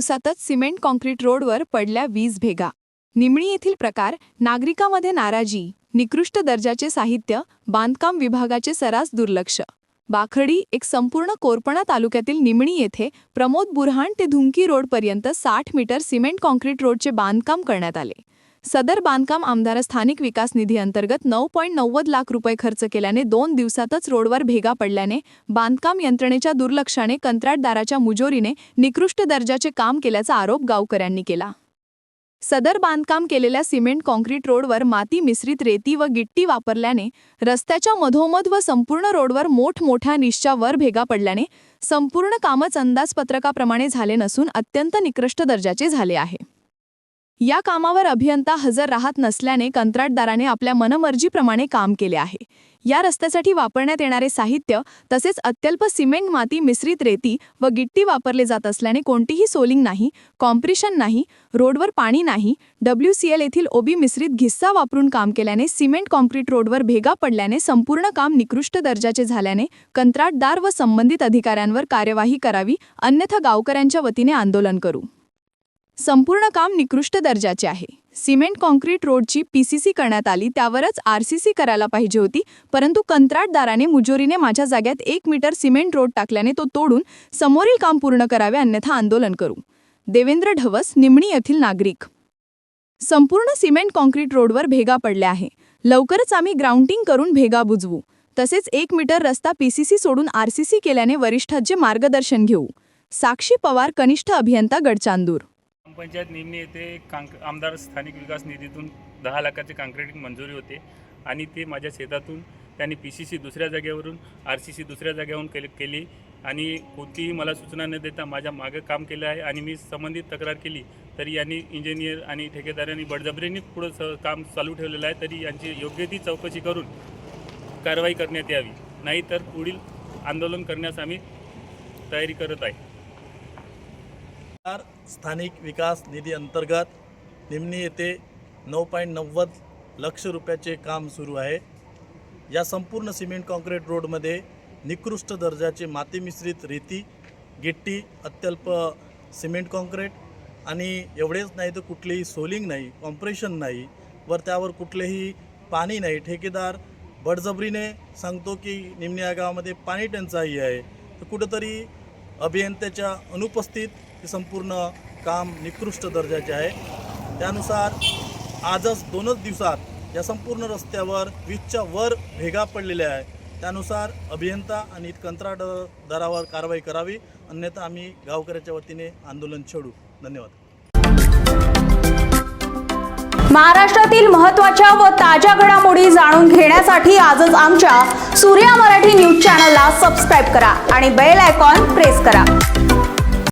दिवसातच cement concrete रोडवर पडल्या 20 भेगा। निमणी येथील प्रकार, नागरिकांमध्ये नाराजी, निकृष्ट दर्जाचे साहित्य, बांधकाम विभागाचे सर्रास दुर्लक्ष। बाखरडी एक संपूर्ण कोरपणा तालुक्यातील निमणी येथे प्रमोद बुरहाण ते धुंकी रोडपर्यंत 60 मीटर सिमेंट काँक्रीट रोडचे बांधकाम करण्यात आले। सदर बांधकाम आमदार स्थानिक विकास निधी अंतर्गत 9.90 लाख रुपये खर्च केल्याने 2 दिवसातच रोडवर भेगा पडल्याने बांधकाम यंत्रणेच्या दुर्लक्षाने कंत्राटदाराच्या मुजोरीने निकृष्ट दर्जाचे काम केल्याचा आरोप गावकऱ्यांनी केला। सदर बांधकाम केलेल्या सिमेंट काँक्रीट रोडवर माती मिश्रित रेती व गिट्टी वापरल्याने रस्त्याच्या मधोमध व संपूर्ण रोडवर मोठमोठ्या निश्च्या वर भेगा पडल्याने संपूर्ण कामच अंदाजपत्रकाप्रमाणे झाले नसून अत्यंत निकृष्ट दर्जाचे झाले आहे। या कामावर अभियंता हजर राहत नसल्याने कंत्राटदाराने आपल्या मनमर्जीप्रमाणे काम केले आहे। या रस्त्यासाठी वापरण्यात येणारे साहित्य तसेच अत्यल्प सिमेंट माती मिश्रित रेती व गिट्टी वापरले जात असल्याने कोणतीही सोलिंग नाही, कॉम्प्रेशन नाही, रोडवर पाणी नाही, WCL येथील ओबी मिश्रित घिस्सा वापरून काम केल्याने सिमेंट काँक्रीट रोडवर भेगा पडल्याने संपूर्ण काम निकृष्ट दर्जाचे झाल्याने कंत्राटदार व संबंधित अधिकाऱ्यांवर कार्यवाही करावी, अन्यथा गावकऱ्यांच्या वतीने आंदोलन करू। संपूर्ण काम निकृष्ट दर्जाचे आहे। सिमेंट काँक्रीट रोडची PCC करण्यात आली, त्यावरच RCC करायला पाहिजे होती, परंतु कंत्राटदाराने मुजोरीने माझ्या जाग्यात 1 मीटर सिमेंट रोड टाकल्याने तो तोडून समोरील काम पूर्ण करावे, अन्यथा आंदोलन करू। देवेंद्र ढवस, निमणी येथील नागरिक। संपूर्ण सिमेंट काँक्रीट रोडवर भेगा पडल्या आहे। लवकरच आम्ही ग्राउंडिंग करून भेगा बुजवू, तसेच 1 मीटर रस्ता PCC सोडून RCC केल्याने वरिष्ठांचे मार्गदर्शन घेऊ। साक्षी पवार, कनिष्ठ अभियंता, गडचांदूर। पंचायत निमणी येथे आमदार स्थानिक विकास निधीतून 10 लाखाची काँक्रीटिंग मंजुरी होते आणि ते माझ्या शेतातून त्यांनी PCC दुसऱ्या जागेवरून RCC दुसऱ्या जागेवरून केली आणि कोणतीही मला सूचना न देता माझ्या मागे काम केलं आहे आणि मी संबंधित तक्रार केली तरी यांनी इंजिनियर आणि ठेकेदारांनी बळजबरीने पुढे काम चालू ठेवलेलं आहे। तरी यांची योग्य ती चौकशी करून कारवाई करण्यात यावी, नाहीतर पुढील आंदोलन करण्यास आम्ही तयारी करत आहे। स्थानिक विकास निधी अंतर्गत निमणी येथे 9.90 लाख रुपयाचे काम सुरू आहे। या संपूर्ण सिमेंट काँक्रीट रोडमध्ये निकृष्ट दर्जाचे माती मिश्रित रेती, गिट्टी, अत्यल्प सिमेंट काँक्रीट आणि एवढेच नाही तर कुठलीही सोलिंग नाही, कॉम्प्रेशन नाही, वर त्यावर कुठलेही पाणी नाही। ठेकेदार बळजबरीने सांगतो की निमणी या गावामध्ये पाणी टंचाई आहे, तर कुठेतरी अभियंत्याच्या अनुपस्थित हे संपूर्ण काम निकृष्ट दर्जाचे आहे। त्यानुसार आजच 2च दिवसात या संपूर्ण रस्त्यावर 20च्या वर भेगा पडलेल्या आहे। त्यानुसार अभियंता आणि कंत्राटदारावर कारवाई करावी, अन्यथा आम्ही गावकऱ्याच्या वतीने आंदोलन छेडू। धन्यवाद। महाराष्ट्रातील महत्त्वाच्या व ताज्या घडामोडी जाणून घेण्यासाठी आजच आमच्या सूर्या मराठी न्यूज चॅनलला सबस्क्राईब करा आणि बेल आयकॉन प्रेस करा।